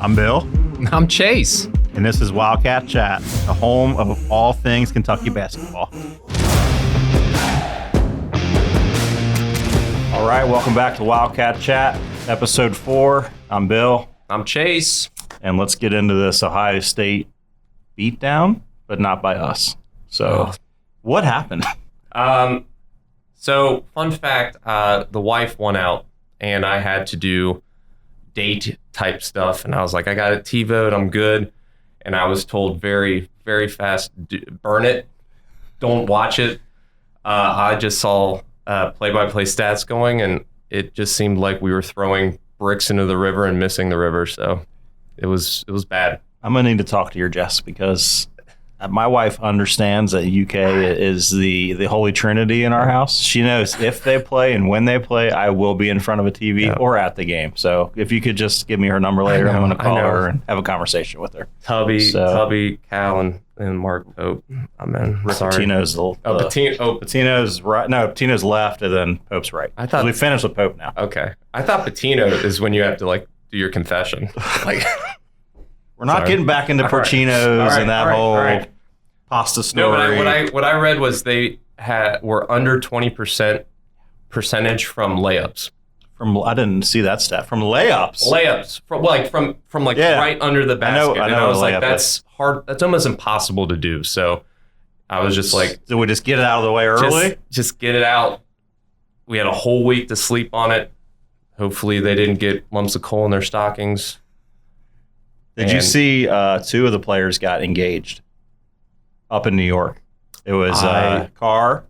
I'm Bill. I'm Chase. And this is Wildcat Chat, the home of all things Kentucky basketball. All right, welcome back to Wildcat Chat, episode 4. I'm Bill. I'm Chase. And let's get into this Ohio State beatdown, but not by us. So, what happened? So, fun fact, the wife won out, and I had to do date type stuff, and I was like, I got a T-vote, I'm good. And I was told very, very fast, burn it, don't watch it. I just saw play-by-play stats going, and it just seemed like we were throwing bricks into the river and missing the river, so it was bad. I'm going to need to talk to your Jess because my wife understands that UK is the holy trinity in our house. She knows if they play and when they play, I will be in front of a TV or at the game. So if you could just give me her number later, I'm going to call her and have a conversation with her. Tubby, Cal, and Mark Pope. I'm in. Patino's Patino's right. No, Patino's left, and then Pope's right. I thought we finished with Pope now. Okay, I thought Patino is when you have to do your confession. We're not getting back into Porcinos and that whole pasta story. No, what I read was they were under 20% percentage from layups. I didn't see that stat. From layups. Layups from right under the basket. I know. And I was like, that's hard. That's almost impossible to do. So I was just like, so we just get it out of the way early. Just get it out. We had a whole week to sleep on it. Hopefully they didn't get lumps of coal in their stockings. Did you see 2 of the players got engaged up in New York? It was Carr,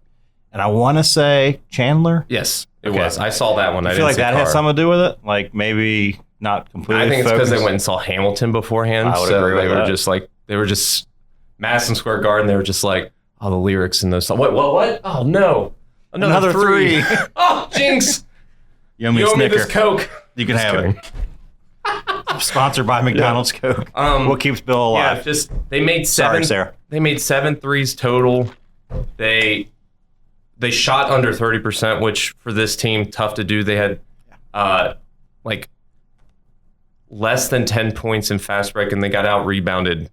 and I want to say Chandler. Yes, it was. I saw that one. I feel like that had something to do with it. Like maybe not completely. I think it's because they went and saw Hamilton beforehand. I would agree with that. They were just Madison Square Garden. They were just like, oh, the lyrics in those songs. What? Oh no, another 3. Oh, jinx! You owe me this Coke. You can have it. Sponsored by McDonald's Coke. What keeps Bill alive? Yeah, they made 7. Sorry, Sarah. They made 7 threes total. They shot under 30%, which for this team, tough to do. They had less than 10 points in fast break, and they got out rebounded,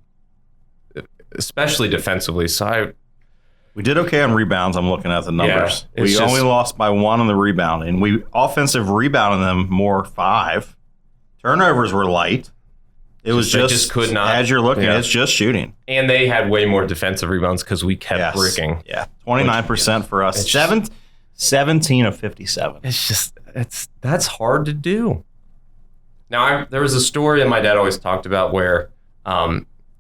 especially defensively. So we did okay on rebounds. I'm looking at the numbers. Yeah, we only lost by 1 on the rebounding. We offensive rebounding them more 5. Turnovers were light. It was just could not. As you're looking, it's just shooting. And they had way more defensive rebounds because we kept bricking. Yeah, 29% for us. 17 of 57. That's hard to do. Now, there was a story that my dad always talked about where,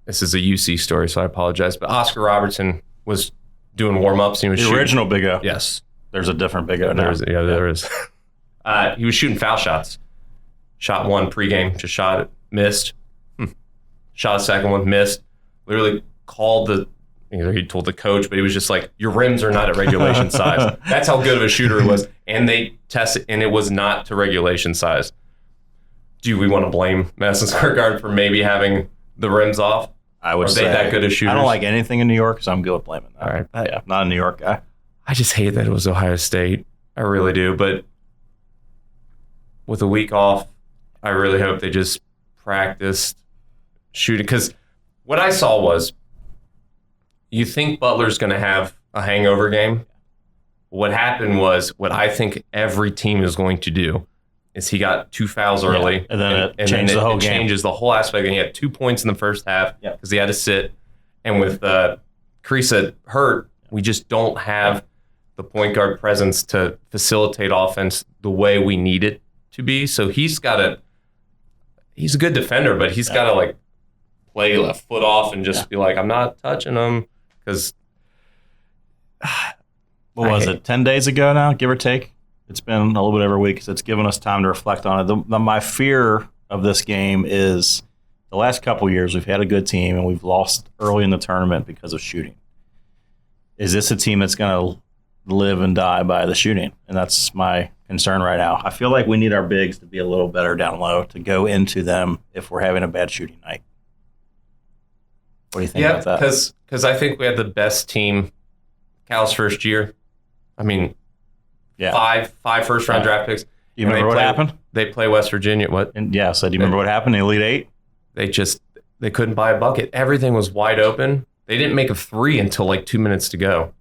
this is a UC story, so I apologize, but Oscar Robertson was doing warm-ups. And he was the original Big O. Yes. There's a different Big O now. There is. He was shooting foul shots. Shot 1 pregame, just shot it, missed. Shot a second one, missed. Literally called he told the coach, but he was just like, your rims are not at regulation size. That's how good of a shooter he was. And they tested, and it was not to regulation size. Do we want to blame Madison Square Garden for maybe having the rims off? I would say. Are they that good of shooters? I don't like anything in New York, so I'm good with blaming that. All right. Yeah, not a New York guy. I just hate that it was Ohio State. I really do. But with a week off, I really hope they just practiced shooting. Because what I saw was, you think Butler's going to have a hangover game. What happened was, what I think every team is going to do is he got 2 fouls early. And then it changed the whole game. Changes the whole aspect. And he had 2 points in the first half because he had to sit. And with Creesa hurt, we just don't have the point guard presence to facilitate offense the way we need it to be. So he's a good defender, but he's got to play left foot off and just be like, I'm not touching him because. What was it? 10 days ago now, give or take. It's been a little bit over a week, so it's given us time to reflect on it. My fear of this game is the last couple of years we've had a good team and we've lost early in the tournament because of shooting. Is this a team that's going to live and die by the shooting? And that's my concern right now. I feel like we need our bigs to be a little better down low to go into them if we're having a bad shooting night. What do you think about that? Because I think we had the best team Cal's first year. I mean, five first-round draft picks. Do you remember what happened? They play West Virginia. What? And do you remember what happened in the Elite Eight? they couldn't buy a bucket. Everything was wide open. They didn't make a three until like 2 minutes to go.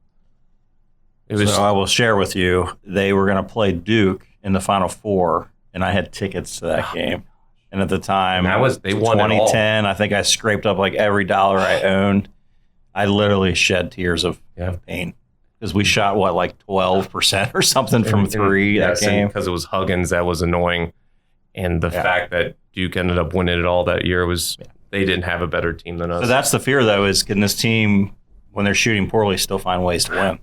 So I will share with you, they were going to play Duke in the Final Four, and I had tickets to that game. And at the time, they won 2010, I think I scraped up like every dollar I owned. I literally shed tears of pain because we shot, like 12% or something from three that game. Because it was Huggins that was annoying. And the fact that Duke ended up winning it all that year was they didn't have a better team than us. So that's the fear, though, is can this team, when they're shooting poorly, still find ways to win?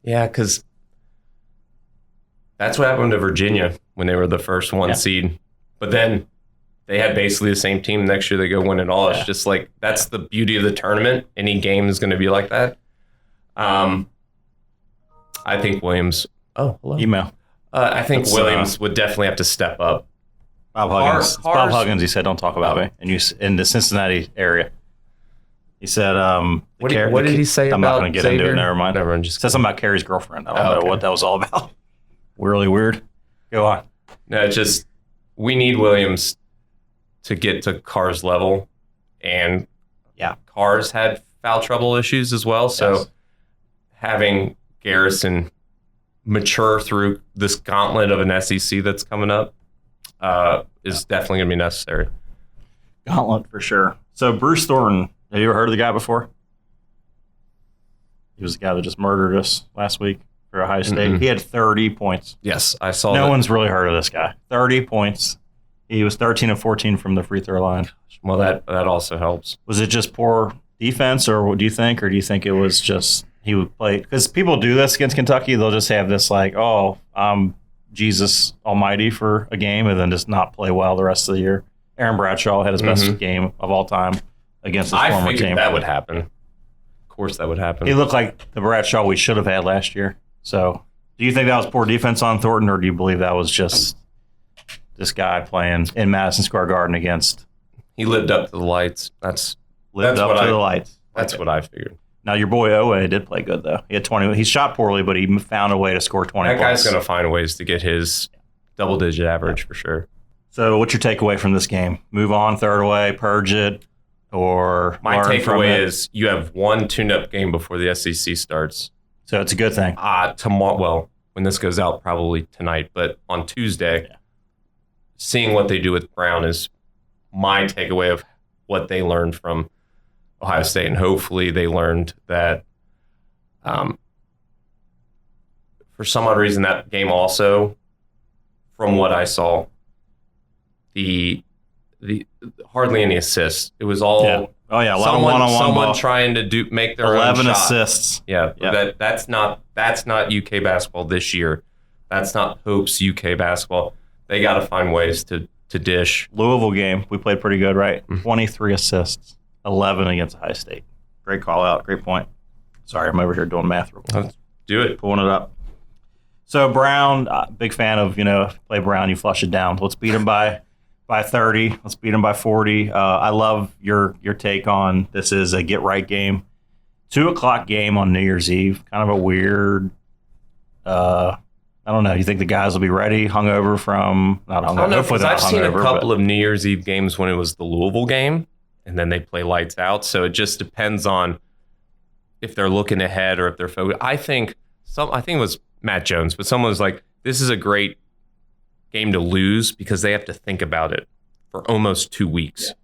Yeah, because that's what happened to Virginia when they were the first one seed. But then they had basically the same team. Next year they go win it all. It's just like, that's the beauty of the tournament. Any game is going to be like that. I think Williams. Oh, hello. Email. I think Williams would definitely have to step up. Bob Huggins. Bob Huggins, he said, don't talk about me. And you in the Cincinnati area. He said, what did he say about I'm not going to get Xavier? into it. Never mind. Never, just said something about Carrie's girlfriend. I don't know what that was all about. Really weird. Go on. No, it's just we need Williams to get to Carr's level. And Carr's had foul trouble issues as well. So having Garrison mature through this gauntlet of an SEC that's coming up is definitely going to be necessary. Gauntlet for sure. So Bruce Thornton, have you ever heard of the guy before? He was the guy that just murdered us last week for Ohio State. Mm-hmm. He had 30 points. Yes, I saw No one's really heard of this guy. 30 points. He was 13 of 14 from the free throw line. Well, that also helps. Was it just poor defense, or what do you think? Or do you think it was just he would play? Because people do this against Kentucky. They'll just have this like, Jesus Almighty for a game and then just not play well the rest of the year. Aaron Bradshaw had his best game of all time against his former team. I figured that would happen. Of course that would happen. He looked like the Bradshaw we should have had last year. So do you think that was poor defense on Thornton, or do you believe that was just this guy playing in Madison Square Garden against? He lived up to the lights. That's what I figured. Now, your boy Owe did play good, though. He had 20. He shot poorly, but he found a way to score 20 That guy's going to find ways to get his double-digit average for sure. So what's your takeaway from this game? Move on, throw it away, purge it, or my takeaway is you have one tune-up game before the SEC starts. So it's a good thing. Tomorrow, well, when this goes out, probably tonight, but on Tuesday, seeing what they do with Brown is my takeaway of what they learned from Ohio State, and hopefully they learned that for some odd reason that game also, from what I saw, the hardly any assists. It was all someone trying to make their 11 own shot. assists. That's not UK basketball this year. That's not Hope's UK basketball. They got to find ways to dish. Louisville game, we played pretty good, right? 23 assists. 11 against Ohio State. Great call out. Great point. Sorry, I'm over here doing math real quick. Let's do it. Pulling it up. So Brown, big fan of, play Brown, you flush it down. Let's beat him by 30. Let's beat him by 40. I love your take on this is a get-right game. 2 o'clock game on New Year's Eve. Kind of a weird, I don't know. You think the guys will be ready, hungover from, not hungover. I don't know, hopefully they're not I've seen hungover, a couple of New Year's Eve games when it was the Louisville game. And then they play lights out. So it just depends on if they're looking ahead or if they're focused. I think it was Matt Jones, but someone was like, this is a great game to lose because they have to think about it for almost 2 weeks.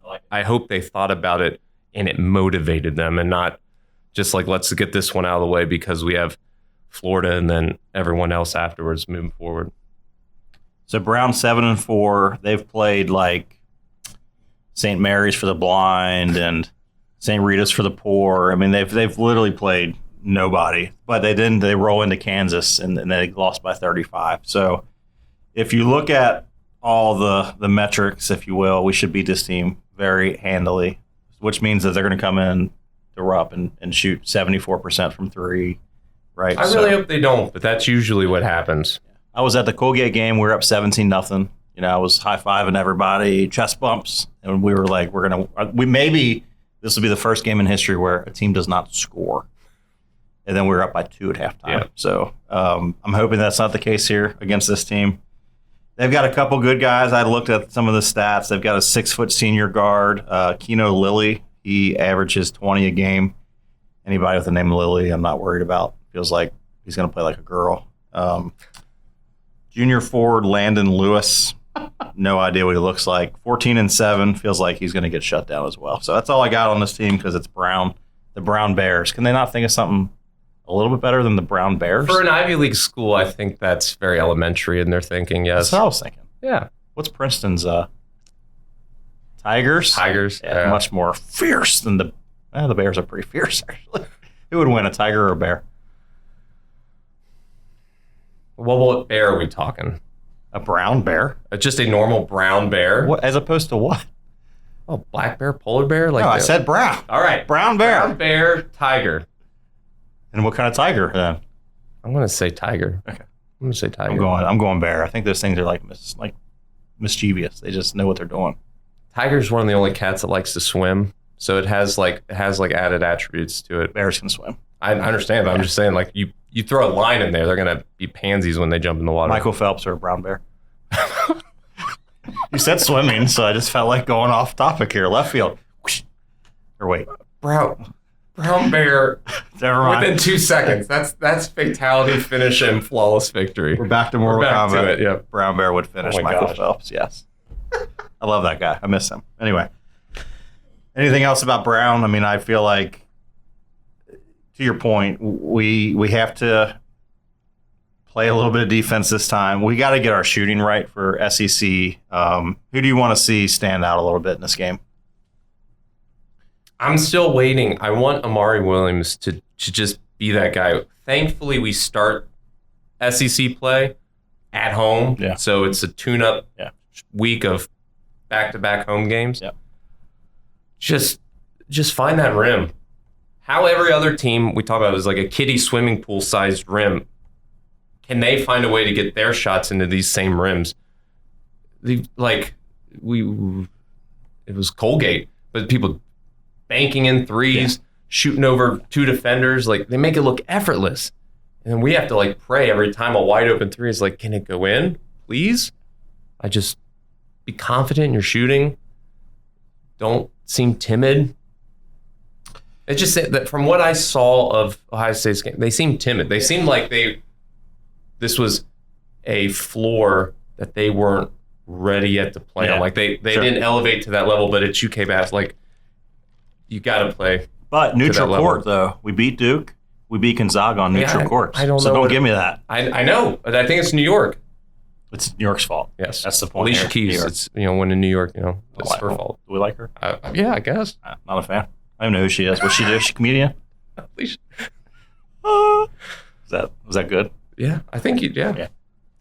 Yeah. I hope they thought about it and it motivated them and not just like, let's get this one out of the way because we have Florida and then everyone else afterwards moving forward. So Brown 7-4. They've played like St. Mary's for the blind and St. Rita's for the poor. I mean, they've literally played nobody, but they roll into Kansas and they lost by 35. So if you look at all the metrics, if you will, we should beat this team very handily, which means that they're going to come in to Rupp and shoot 74% from three, right? I really hope they don't, but that's usually what happens. I was at the Colgate game. We were up 17-0. I was high-fiving everybody, chest bumps, and we were like, maybe this will be the first game in history where a team does not score. And then we were up by 2 at halftime. Yeah. So I'm hoping that's not the case here against this team. They've got a couple good guys. I looked at some of the stats. They've got a 6-foot senior guard, Keno Lilly. He averages 20 a game. Anybody with the name Lilly, I'm not worried about. Feels like he's going to play like a girl. Junior forward Landon Lewis. No idea what he looks like. 14-7. Feels like he's going to get shut down as well. So that's all I got on this team because it's Brown. The Brown Bears. Can they not think of something a little bit better than the Brown Bears? For an Ivy League school, I think that's very elementary in their thinking, yes. That's what I was thinking. Yeah. What's Princeton's Tigers? Tigers. Yeah, much more fierce than the Bears are pretty fierce, actually. Who would win, a tiger or a bear? What bear are we talking? A brown bear? Just a normal brown bear? What, as opposed to what? Oh, black bear, polar bear? No, I said brown. All right. Brown bear. Brown bear, tiger. And what kind of tiger then? I'm going to say tiger. Okay. I'm going to say tiger. I'm going bear. I think those things are like mischievous. They just know what they're doing. Tiger's one of the only cats that likes to swim, so it has added attributes to it. Bears can swim. I understand, but I'm just saying, like, you throw a line in there, they're going to be pansies when they jump in the water. Michael Phelps or a brown bear? You said swimming, so I just felt like going off topic here. Left field. Or wait. Brown bear. Never mind. Within 2 seconds. That's fatality, finish, and flawless victory. We're back to Mortal Kombat. To it, yeah. Brown bear would finish Michael Phelps, yes. I love that guy. I miss him. Anyway. Anything else about Brown? I mean, I feel like, to your point, we have to play a little bit of defense this time. We got to get our shooting right for SEC. Who do you want to see stand out a little bit in this game? I'm still waiting. I want Amari Williams to just be that guy. Thankfully, we start SEC play at home. Yeah. So it's a tune-up week of back-to-back home games. Yep. Just find that rim. How every other team we talk about is like a kiddie swimming pool sized rim. Can they find a way to get their shots into these same rims? It was Colgate, but people banking in threes, shooting over two defenders, like they make it look effortless. And then we have to like pray every time a wide open three is like, can it go in, please? I just be confident in your shooting. Don't seem timid. It's just that from what I saw of Ohio State's game, they seemed timid. They seemed like this was a floor that they weren't ready yet to play on. Like they didn't elevate to that level, but at UK Bass, like you got to play. But neutral court, though. We beat Duke. We beat Gonzaga on neutral courts. I don't know. So don't give me that. I know, but I think it's New York. It's New York's fault. Yes, that's the point. Alicia Keys. It's when in New York, it's her fault. Do we like her? Yeah, I guess. Not a fan. I don't know who she is. What's she do? Is she a comedian? Alicia. Was that good? Yeah, I think you. Yeah.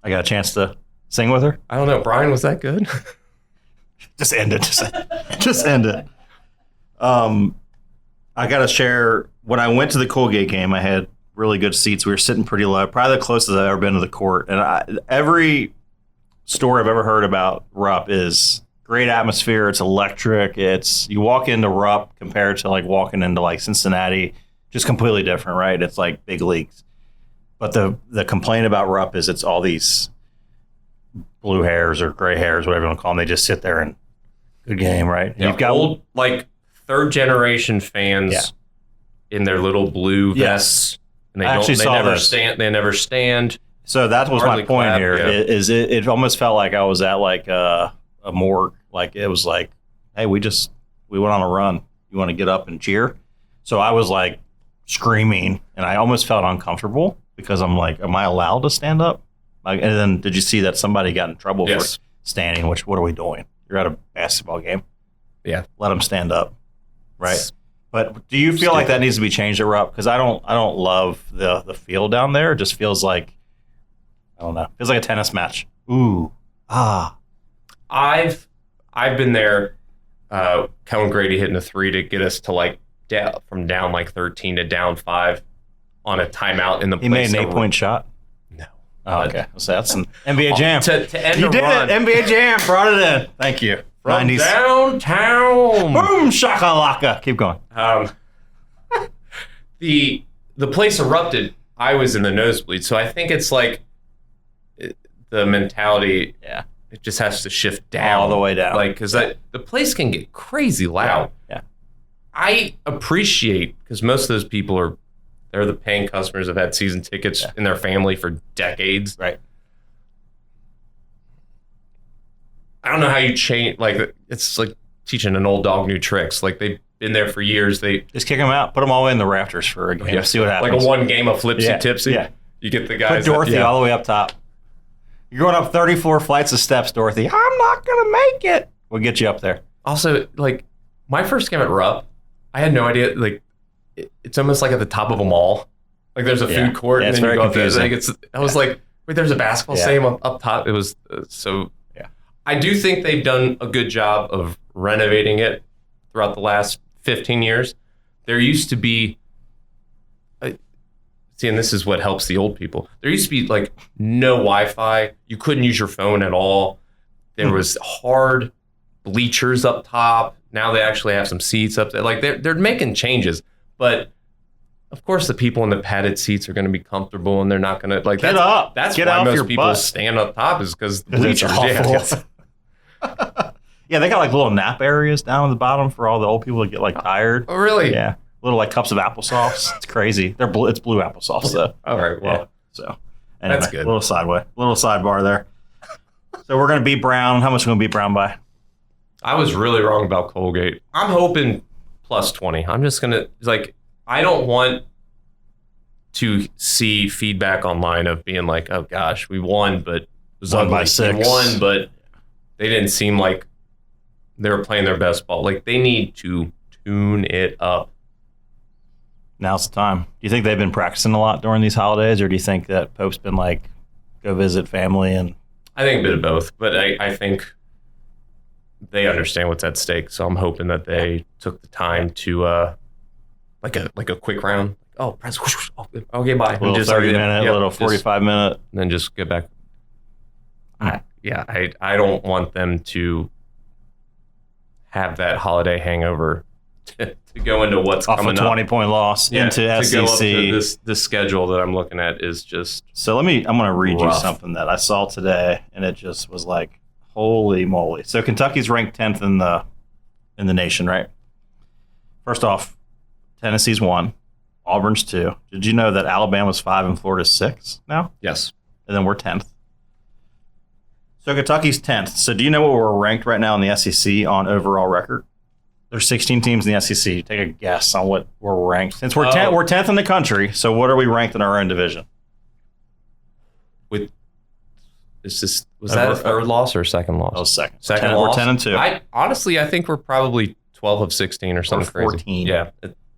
I got a chance to sing with her. I don't know, Brian. Was that good? Just end it. Just end it. I got to share. When I went to the Colgate game, I had really good seats. We were sitting pretty low, probably the closest I've ever been to the court. And every story I've ever heard about Rupp is great atmosphere. It's electric. You walk into Rupp compared to like walking into like Cincinnati, just completely different, right? It's like big leagues. But the complaint about Rupp is it's all these blue hairs or gray hairs, whatever you want to call them. They just sit there and good game, right? Yeah, you've got old like third generation fans in their little blue vests. And they never stand. So that was my point here. Is it almost felt like I was at like a morgue. Like it was like, hey, we went on a run. You want to get up and cheer? So I was like screaming, and I almost felt uncomfortable because I'm like, am I allowed to stand up? Like, and then did you see that somebody got in trouble for standing? Which what are we doing? You're at a basketball game. Yeah, let them stand up, right? But do you feel like that needs to be changed at Rupp? Because I don't love the field down there. It just feels like, I don't know. It feels like a tennis match. Ooh, I've been there. Kellen Grady hitting a three to get us to like from down like 13 to down 5 on a timeout in the. He made an 8-point shot. No. Oh, okay. So that's an NBA Jam. To end you a did run. it. NBA Jam brought it in. Thank you. From 90s. Downtown. Boom shakalaka. Keep going. The place erupted. I was in the nosebleed, so I think it's like the mentality, Yeah. it just has to shift down. All the way down. Like, because the place can get crazy loud. Yeah. I appreciate, because most of those people they're the paying customers that have had season tickets in their family for decades. Right. I don't know how you change, like, it's like teaching an old dog new tricks. Like, they've been there for years. They just kick them out, put them all in the rafters for a game, see what happens. Like a one game of Flipsy Tipsy. Yeah. You get the guys. Put Dorothy all the way up top. You're going up 34 flights of steps, Dorothy. I'm not going to make it. We'll get you up there. Also, like, my first game at Rupp, I had no idea. Like, it's almost like at the top of a mall. Like, there's a food court, and then you go up there. Like, I was like, wait, there's a basketball stadium up top. It was so. Yeah. I do think they've done a good job of renovating it throughout the last 15 years. There used to be. See, and this is what helps the old people. There used to be like no Wi-Fi. You couldn't use your phone at all. There was hard bleachers up top. Now they actually have some seats up there. Like they're making changes, but of course the people in the padded seats are going to be comfortable and they're not going to like get up. That's get why out most people butt. stand up top is because the bleachers. Yeah, they got like little nap areas down at the bottom for all the old people that get like tired. Oh, really? Yeah. Little like cups of applesauce. It's crazy. They're it's blue applesauce though. All right. Well, so anyway, that's good. Little sidebar there. So we're gonna beat Brown. How much are we gonna beat Brown by? I was really wrong about Colgate. I'm hoping plus 20. I'm just gonna I don't want to see feedback online of being like, oh gosh, we won, but it was won by 6. We won, but they didn't seem like they were playing their best ball. Like they need to tune it up. Now's the time. Do you think they've been practicing a lot during these holidays, or do you think that Pope's been like, go visit family? And I think a bit of both, but I think they understand what's at stake. So I'm hoping that they took the time to like a quick round. Oh, press. Okay, bye. A little 30-minute, a little 45-minute, and then just get back. I don't want them to have that holiday hangover to go into what's off coming a 20-point loss into to SEC. Go up to this schedule that I'm looking at is just so. I'm going to read rough. You something that I saw today, and it just was like, holy moly! So Kentucky's ranked 10th in the nation, right? First off, Tennessee's 1, Auburn's 2. Did you know that Alabama's 5 and Florida's 6 now? Yes, and then we're 10th. So Kentucky's 10th. So do you know what we're ranked right now in the SEC on overall record? There's 16 teams in the SEC. Take a guess on what we're ranked. Since we're 10th in the country, so what are we ranked in our own division? Was that a third loss or a second loss? That was second. Second loss. We're 10 and 2. I think we're probably 12 of 16 or something or 14. Crazy. Yeah.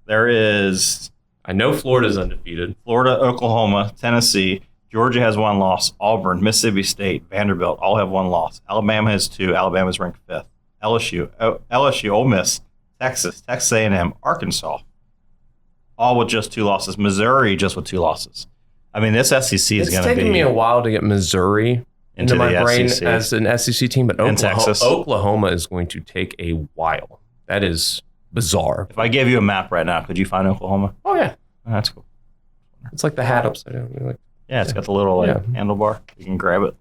There is. I know Florida's undefeated. Florida, Oklahoma, Tennessee. Georgia has 1 loss. Auburn, Mississippi State, Vanderbilt all have 1 loss. Alabama has 2. Alabama's ranked 5th. LSU, Ole Miss, Texas A&M, Arkansas, all with just 2 losses. Missouri just with 2 losses. I mean, this SEC is going to be... It's taken me a while to get Missouri into my brain SEC. As an SEC team, but Oklahoma is going to take a while. That is bizarre. If I gave you a map right now, could you find Oklahoma? Oh, yeah. Oh, that's cool. It's like the hat upside down. It's got the little handlebar. You can grab it.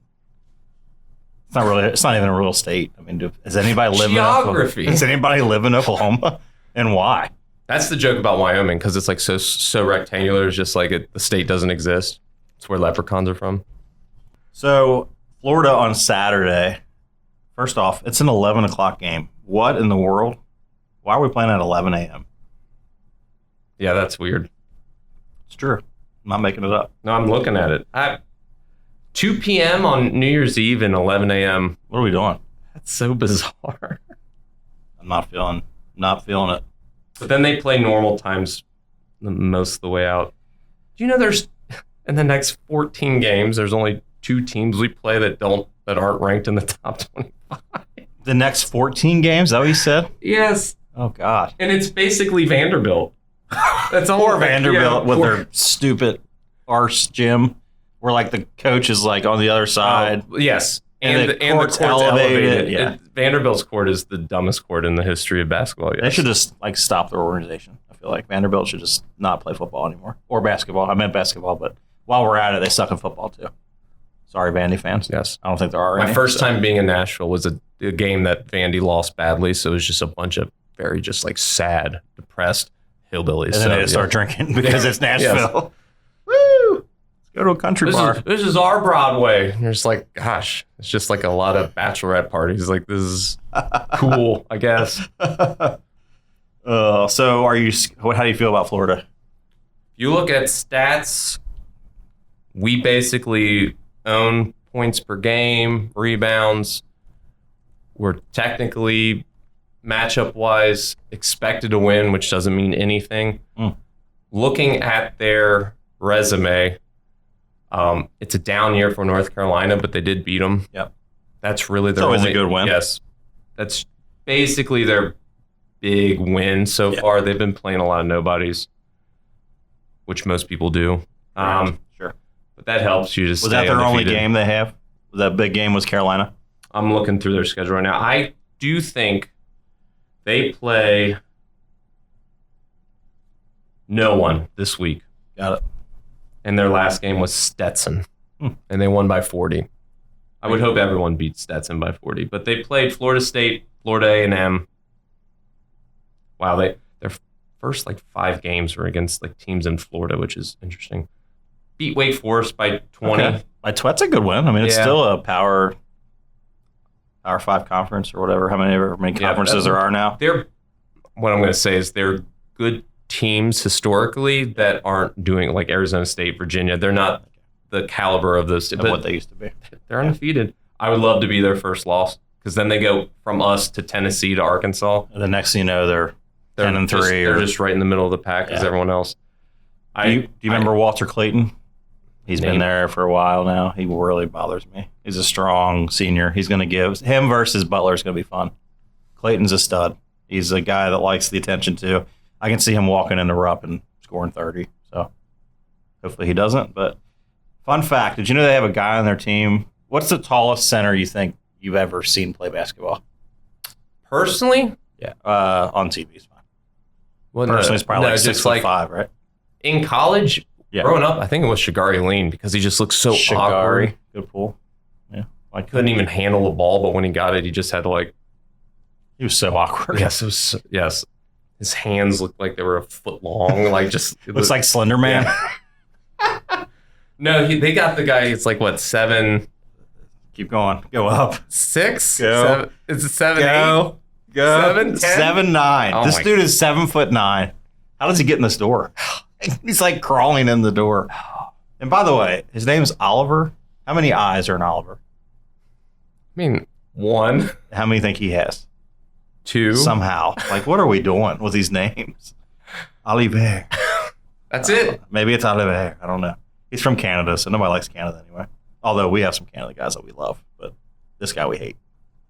It's not even a real state. I mean, does anybody live Geography. Does anybody live in Oklahoma, and why? That's the joke about Wyoming, because it's like so rectangular. It's just like the state doesn't exist. It's where leprechauns are from. So Florida on Saturday. First off, it's an 11 o'clock game. What in the world? Why are we playing at 11 a.m.? Yeah, that's weird. It's true. I'm not making it up. No, I'm looking at it. 2 p.m. on New Year's Eve and 11 a.m. What are we doing? That's so bizarre. I'm not feeling it. But then they play normal times most of the way out. Do you know there's in the next 14 games, there's only 2 teams we play that aren't ranked in the top 25. The next 14 games? Is that what you said? Yes. Oh God. And it's basically Vanderbilt. That's all. Poor Vanderbilt with their stupid arse gym. Where like the coach is like on the other side. Yes. And the court's elevated. Yeah. Vanderbilt's court is the dumbest court in the history of basketball. Yes. They should just like stop their organization. I feel like Vanderbilt should just not play football anymore. Or basketball. I meant basketball, but while we're at it, they suck in football too. Sorry, Vandy fans. Yes. I don't think there are My any. first time being in Nashville was a game that Vandy lost badly, so it was just a bunch of very just like sad, depressed hillbillies. And then they start drinking because it's Nashville. Woo! Let's go to a country bar. This is our Broadway. And you're just like, gosh, it's just like a lot of bachelorette parties. Like, this is cool, I guess. So how do you feel about Florida? You look at stats, we basically own points per game, rebounds. We're technically, matchup-wise, expected to win, which doesn't mean anything. Looking at their resume, it's a down year for North Carolina, but they did beat them. Yep. That's really their always a good win. Yes. That's basically their big win so far. They've been playing a lot of nobodies, which most people do. Sure. But that helps you to stay Was that their only undefeated. game they have? That big game was Carolina? I'm looking through their schedule right now. I do think they play no one this week. Got it. And their last game was Stetson. And they won by 40. I would hope everyone beats Stetson by 40. But they played Florida State, Florida A&M. Wow, their first like 5 games were against like teams in Florida, which is interesting. Beat Wake Forest by 20. Okay. That's a good win. I mean, it's still a Power 5 conference or whatever. How many conferences there are now? What I'm going to say is they're good teams historically that aren't doing like Arizona State, Virginia. They're not the caliber of those. Of what they used to be. They're undefeated. I would love to be their first loss because then they go from us to Tennessee to Arkansas. And the next thing you know, they're 10-3. They're just right in the middle of the pack as everyone else. Do you remember Walter Clayton? He's been there for a while now. He really bothers me. He's a strong senior. He's going to give him versus Butler is going to be fun. Clayton's a stud. He's a guy that likes the attention too. I can see him walking into Rupp and scoring 30. So hopefully he doesn't. But fun fact: did you know they have a guy on their team? What's the tallest center you think you've ever seen play basketball? Personally, yeah, on TV is fine. Well, personally, it's probably like 6'5", right? In college. Yeah. Growing up, I think it was Shigari Lean because he just looks so awkward. Good pull. Yeah. I couldn't even handle the ball, but when he got it, he just had to like. He was so awkward. Yes, yes. His hands looked like they were a foot long. Like just looks like Slender Man. Yeah. No, they got the guy. It's like what 7. Keep going. Go up. 6. Go. 7, is it 7? Go. 8? Go. 7, 10? 7'9". Oh this dude is 7'9". How does he get in this door? He's like crawling in the door. And by the way, his name's Oliver. How many eyes are in Oliver? I mean, 1. How many think he has? 2. Somehow. Like, what are we doing with these names? Oliver. That's it. Maybe it's Oliver. I don't know. He's from Canada, so nobody likes Canada anyway. Although we have some Canada guys that we love, but this guy we hate.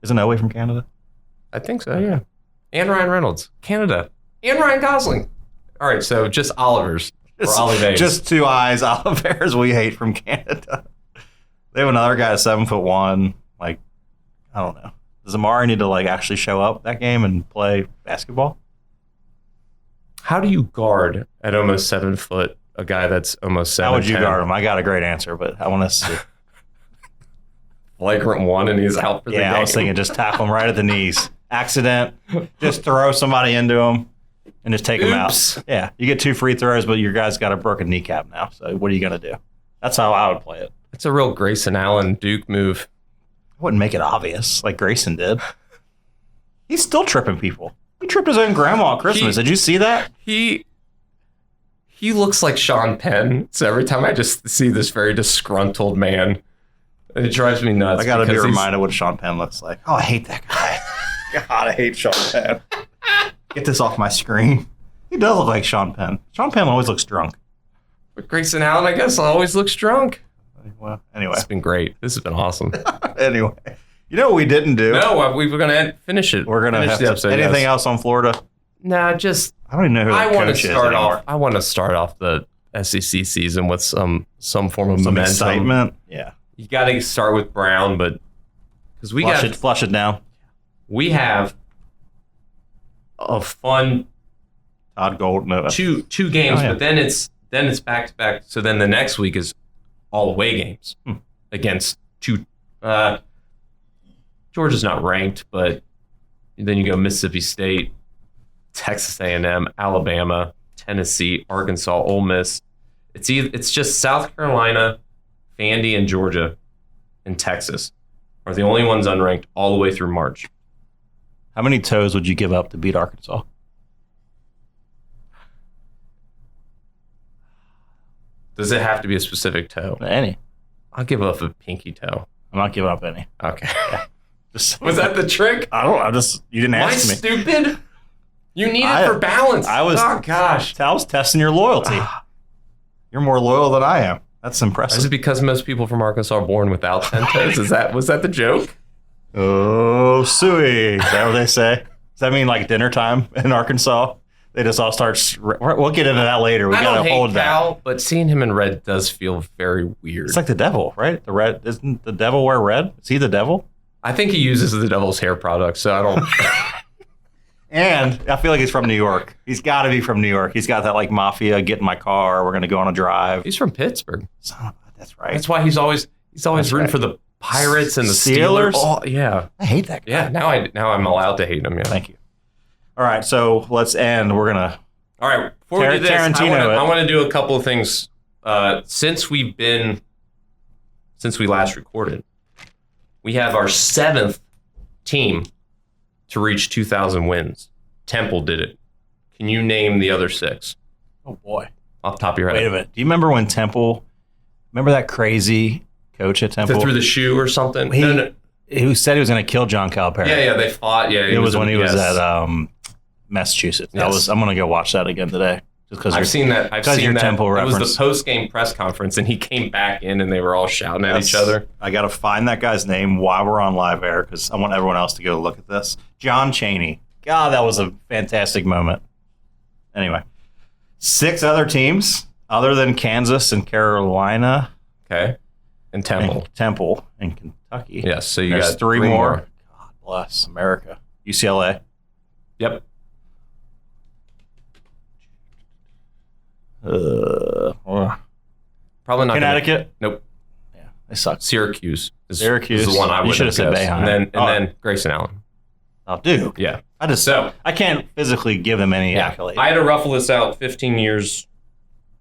Isn't Owe from Canada? I think so, yeah. And Ryan Reynolds, Canada. And Ryan Gosling. All right, so just Oliver's. Just 2 eyes, Olivers we hate from Canada. They have another guy at 7'1". Like, I don't know. Does Amari need to like actually show up that game and play basketball? How do you guard at almost 7 foot a guy that's almost 7'10"? How would you guard him? I got a great answer, but I want to see. Flagrant 1 and he's out for the game. Yeah, I was thinking just tackle him right at the knees. Accident. Just throw somebody into him. And just take him out. Yeah, you get 2 free throws, but your guy's got a broken kneecap now. So what are you going to do? That's how I would play it. It's a real Grayson Allen Duke move. I wouldn't make it obvious like Grayson did. He's still tripping people. He tripped his own grandma at Christmas. Did you see that? He looks like Sean Penn. So every time I just see this very disgruntled man, it drives me nuts. I got to be reminded what Sean Penn looks like. Oh, I hate that guy. God, I hate Sean Penn. Get this off my screen. He does look like Sean Penn. Sean Penn always looks drunk. But Grayson Allen, I guess, always looks drunk. Well, anyway. It's been great. This has been awesome. Anyway. You know what we didn't do? No, we were going to finish it. We're going to have the episode. Anything else on Florida? Nah, just... I don't even know who the coach is anymore. I want to start off the SEC season with some form of momentum. Excitement. Yeah. You got to start with Brown, but... because we flush it down. We have a fun Todd Golden two games, but then it's back to back. So then the next week is all away games. against two. Georgia's not ranked, but then you go Mississippi State, Texas A&M, Alabama, Tennessee, Arkansas, Ole Miss. It's just South Carolina, Vandy, and Georgia, and Texas are the only ones unranked all the way through March. How many toes would you give up to beat Arkansas? Does it have to be a specific toe? Any. I'll give up a pinky toe. I'm not giving up any. Okay. Yeah. Was that the trick? I don't know. You didn't ask me. Stupid? You need it for balance. Oh, gosh. I was testing your loyalty. You're more loyal than I am. That's impressive. Is it because most people from Arkansas are born without 10 toes? Was that the joke? Oh, suey. Is that what they say? Does that mean like dinner time in Arkansas? They just all start. We'll get into that later. We got to hold that. But seeing him in red does feel very weird. It's like the devil, right? The red. Isn't the devil wear red? Is he the devil? I think he uses the devil's hair product, so I don't. And I feel like he's from New York. He's got to be from New York. He's got that like mafia. Get in my car. We're gonna go on a drive. He's from Pittsburgh. That's right. That's why he's always rooting for the Pirates and the Steelers. Oh, yeah. I hate that guy. Yeah. Now I'm allowed to hate him. Yeah. Thank you. All right, so let's end. We're gonna. All right. Before we do this, I want to do a couple of things. Since we last recorded, we have our 7th team to reach 2,000 wins. Temple did it. Can you name the other 6? Oh boy, off the top of your head. Wait a minute. Do you remember when Temple? Remember that crazy coach at Temple? That threw the shoe or something? No. Who said he was going to kill John Calipari? Yeah, they fought. Yeah, it was when he was at Massachusetts. Yes. I'm going to go watch that again today. Just because I've seen that. Temple it reference. was the post-game press conference, and he came back in, and they were all shouting at each other. I got to find that guy's name while we're on live air because I want everyone else to go look at this. John Chaney. God, that was a fantastic moment. Anyway, 6 other teams other than Kansas and Carolina. Okay. And Temple. Temple and Kentucky. Yes, so you There's got 3 more. God bless America. UCLA. Yep. Probably not. Connecticut. Nope. Yeah, they suck. Syracuse is the one I would have said guessed. Boeheim. And then Grayson Allen. Oh, Duke. Yeah. I can't physically give them any accolade. I had to ruffle this out 15 years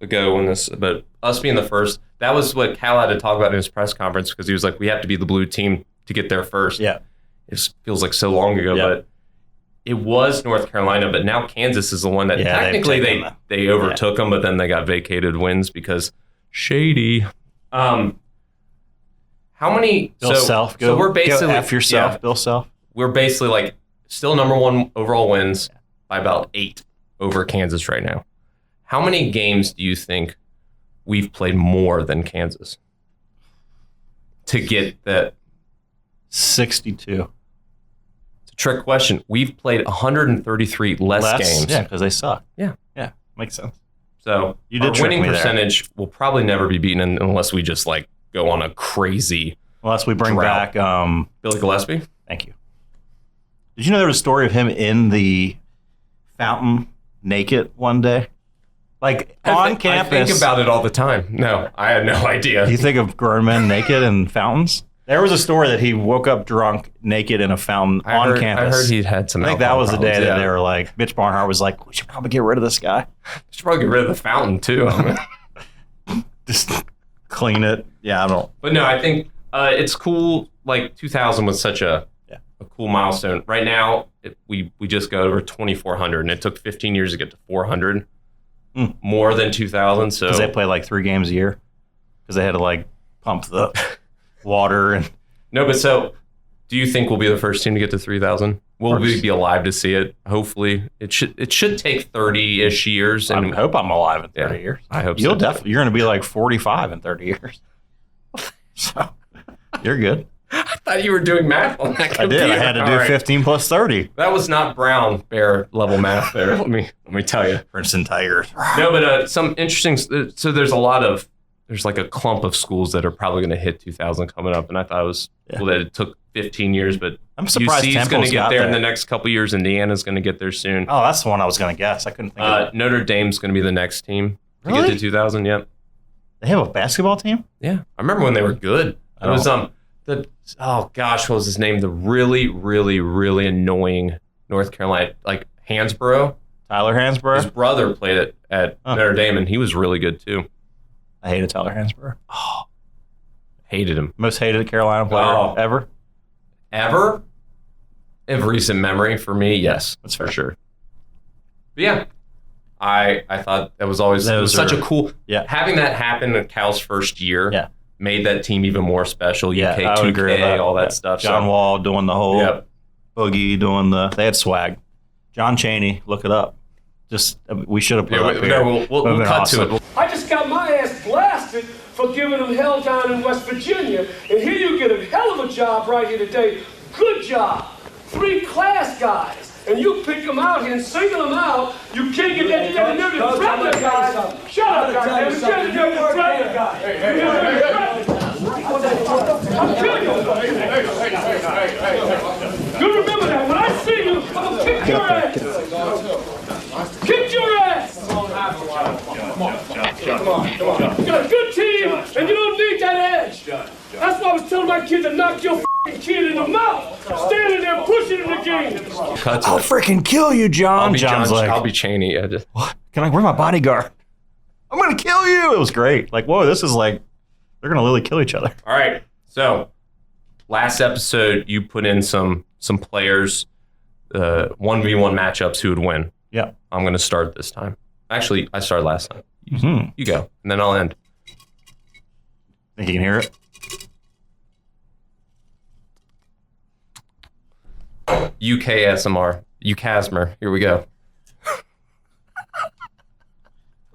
ago but us being the first, that was what Cal had to talk about in his press conference because he was like, we have to be the blue team to get there first. Yeah. It feels like so long ago, but it was North Carolina, but now Kansas is the one that technically they overtook them, but then they got vacated wins because shady. How many? Bill Self. So we're basically go F yourself, Bill Self. We're basically like still number 1 overall wins by about 8 over Kansas right now. How many games do you think we've played more than Kansas to get that? 62. It's a trick question. We've played 133 less games. Yeah, because they suck. Yeah. Yeah, makes sense. So our winning percentage will probably never be beaten unless we just like go on a crazy Unless we bring drought. back Billy Gillespie. Thank you. Did you know there was a story of him in the fountain naked one day? Like on campus. I think about it all the time. No, I had no idea. You think of grown men naked in fountains? There was a story that he woke up drunk, naked in a fountain on campus. I heard he had some. I think that was the day that they were like, Mitch Barnhart was like, we should probably get rid of this guy. We should probably get rid of the fountain too. Just clean it. Yeah, I don't. But no, I think it's cool. Like 2000 was such a cool milestone. Right now, we just got over 2,400, and it took 15 years to get to 400. More than 2,000. So because they play like 3 games a year, because they had to like pump the water and. No, but so do you think we'll be the first team to get to 3,000? Will we be alive to see it? Hopefully, it should take 30-ish years. And I hope I'm alive in 30 years. I hope you're going to be like 45 in 30 years. So you're good. I thought you were doing math on that computer. I did. I had to do 15 plus 30. That was not Brown Bear level math there. Let me tell you. Princeton Tigers. No, but some interesting. So there's like a clump of schools that are probably going to hit 2,000 coming up, and I thought it was cool that it took 15 years, but I'm surprised UC's going to get there in the next couple years. Indiana's going to get there soon. Oh, that's the one I was going to guess. I couldn't think of it. Notre Dame's going to be the next team to get to 2,000. Yep. They have a basketball team? Yeah, I remember when they were good. It was oh gosh, what was his name? The really, really, really annoying North Carolina, like Hansborough. Tyler Hansborough? His brother played at Notre Dame, and he was really good too. I hated Tyler Hansborough. Oh, hated him. Most hated Carolina player ever? Ever? In recent memory, for me, yes. That's for sure. But yeah, I thought that was always such a cool... Yeah. Having that happen in Cal's first year made that team even more special. Yeah, UK, 2K, all that stuff. John Wall doing the whole boogie, they had swag. John Chaney, look it up. We should have put it up here. We'll cut to it. I just got my ass blasted for giving them hell down in West Virginia. And here you get a hell of a job right here today. Good job. 3 class guys. And you pick them out here and single them out. You can't get that together. You're the threatening guys. Shut up, goddammit. You're the threatening guy. I'm killing you. You remember that. When I see you, I'm going to kick your ass. Kick your ass. Come on. You got a good team, and you don't need that edge. That's why I was telling my kid to knock your kid in the mouth. Standing there pushing in the game. I'll freaking kill you, John. I'll be Chaney. What? Where's my bodyguard? I'm going to kill you. It was great. Like, whoa, this is like, they're going to literally kill each other. All right. So, last episode, you put in some players, 1v1 matchups who would win. Yeah. I'm going to start this time. Actually, I started last time. You go, and then I'll end. Think you can hear it? UKASMR. Here we go.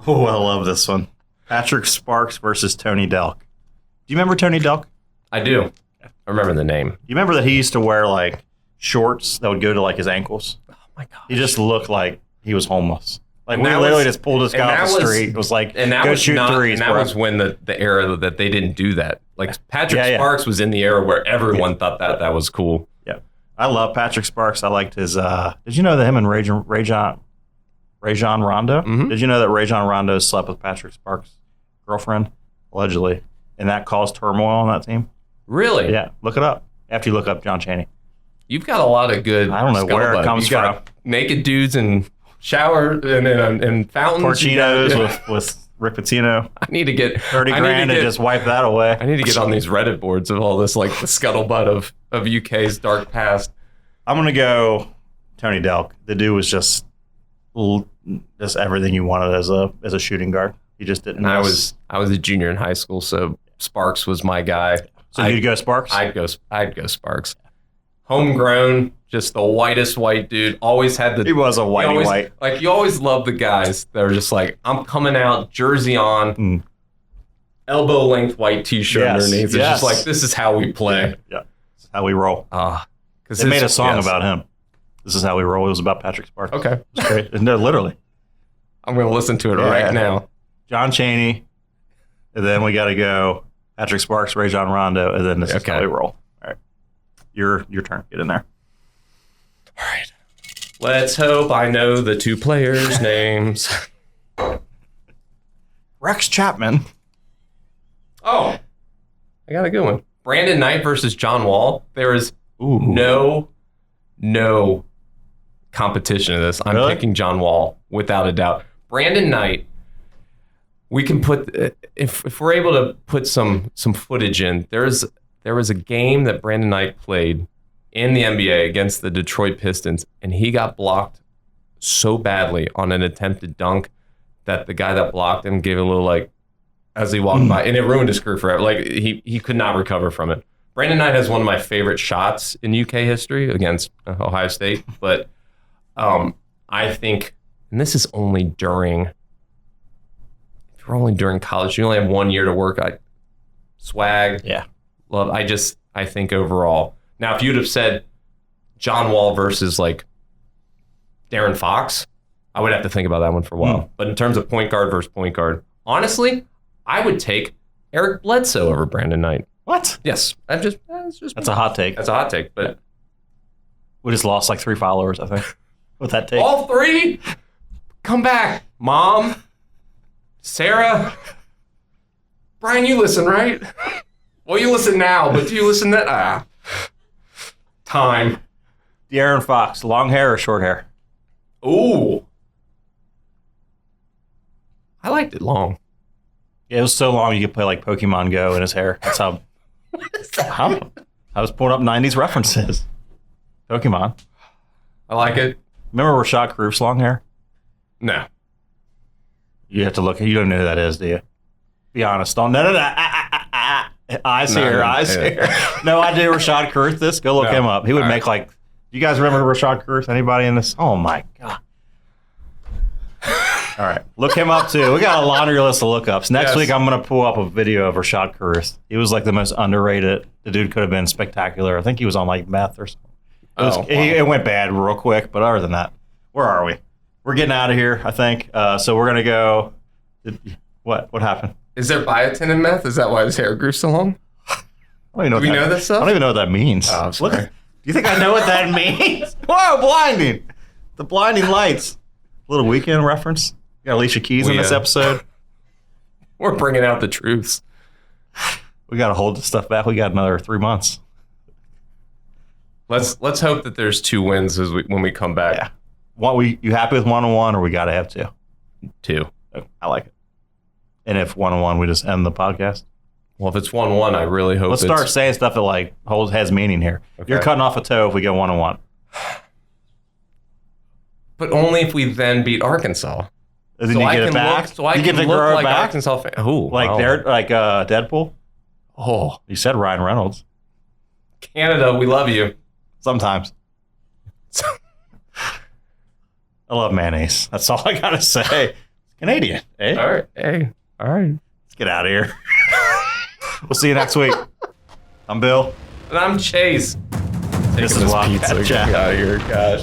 Oh, I love this one. Patrick Sparks versus Tony Delk. Do you remember Tony Delk? I do. I remember the name. You remember that he used to wear like shorts that would go to like his ankles? Oh my god. He just looked like he was homeless. Like we literally just pulled this guy off the street. It was like, go shoot threes, and that was when the era that they didn't do that. Like Patrick Sparks was in the era where everyone thought that was cool. Yeah. I love Patrick Sparks. I liked his did you know that him and Rajon Rondo? Mm-hmm. Did you know that Rajon Rondo slept with Patrick Sparks' girlfriend? Allegedly. And that caused turmoil on that team? Really? Yeah. Look it up. After you look up John Chaney. You've got a lot of good I don't know where it comes from. Naked dudes and shower and fountains. Porcinos with Rick Pitino. I need to get 30 grand and just wipe that away. I need to get on these Reddit boards of all this, like the scuttlebutt of UK's dark past. I'm gonna go Tony Delk. The dude was just everything you wanted as a shooting guard. He just didn't. I was a junior in high school, so Sparks was my guy. So you'd go Sparks? I'd go Sparks. Homegrown, just the whitest white dude. Always had the. He was a whitey white. Like you always love the guys that are just like, I'm coming out, jersey on, elbow length white T-shirt underneath. It's just like, this is how we play. Yeah, this is how we roll. Because they made a song about him. This is how we roll. It was about Patrick Sparks. Okay, it's great. No, literally. I'm going to listen to it right now. John Chaney, and then we got to go Patrick Sparks, Rajon Rondo, and then this is how we roll. All right, your turn. Get in there. All right. Let's hope I know the two players' names. Rex Chapman. Oh, I got a good one. Brandon Knight versus John Wall. There is no competition in this. I'm picking John Wall without a doubt. Brandon Knight. We can put if we're able to put some footage in. There was a game that Brandon Knight played in the NBA against the Detroit Pistons, and he got blocked so badly on an attempted dunk that the guy that blocked him gave a little like as he walked by, and it ruined his career forever. Like he could not recover from it. Brandon Knight has one of my favorite shots in UK history against Ohio State, but I think, and this is only during. We're only during college. You only have 1 year to work. Swag. Yeah. Love. I think overall. Now, if you'd have said John Wall versus like Darren Fox, I would have to think about that one for a while. But in terms of point guard versus point guard, honestly, I would take Eric Bledsoe over Brandon Knight. What? Yes. That's a hot take. That's a hot take. But we just lost like 3 followers, I think, with that take. All 3? Come back, Mom. Sarah, Brian, you listen, right? Well, you listen now, but do you listen then? Time. De'Aaron Fox, long hair or short hair? Ooh. I liked it long. Yeah, it was so long you could play like Pokemon Go in his hair. That's how. I was pulling up 90s references. Pokemon. I like it. Remember Rashad Cruf's long hair? No. You have to look. You don't know who that is, do you? Be honest. Don't. No. Aseere. No, I do. Rashad Cruf. This. Go look him up. He would make like. You guys remember Rashad Cruf? Anybody in this? Oh my god. All right, look him up too. We got a laundry list of lookups. Next week, I'm going to pull up a video of Rashad Cruf. He was like the most underrated. The dude could have been spectacular. I think he was on like meth or something. It went bad real quick, but other than that, where are we? We're getting out of here, I think. So we're going to go. What happened? Is there biotin in meth? Is that why his hair grew so long? I don't even know. Do we know this stuff? I don't even know what that means. Oh, I'm sorry. Do you think I know what that means? Whoa, blinding! The blinding lights. Little Weekend reference. We got Alicia Keys in this episode. We're bringing out the truths. We got to hold this stuff back. We got another 3 months. Let's hope that there's 2 wins when we come back. Yeah. You happy with 1-1 or we got to have 2? 2. I like it. And if 1-1, we just end the podcast. Well, if it's 1-1, I really hope. Let's start saying stuff that like has meaning here. Okay. You're cutting off a toe if we go 1-1. But only if we then beat Arkansas. Then so you get it back. So I can look like back? Arkansas fan. Ooh, like wow. Deadpool. Oh, you said Ryan Reynolds. Canada, we love you. Sometimes. I love mayonnaise. That's all I gotta say. It's Canadian. Eh? All right. Hey. All right. Let's get out of here. We'll see you next week. I'm Bill. And I'm Chase. This is Wildcat. Get out of here, gosh.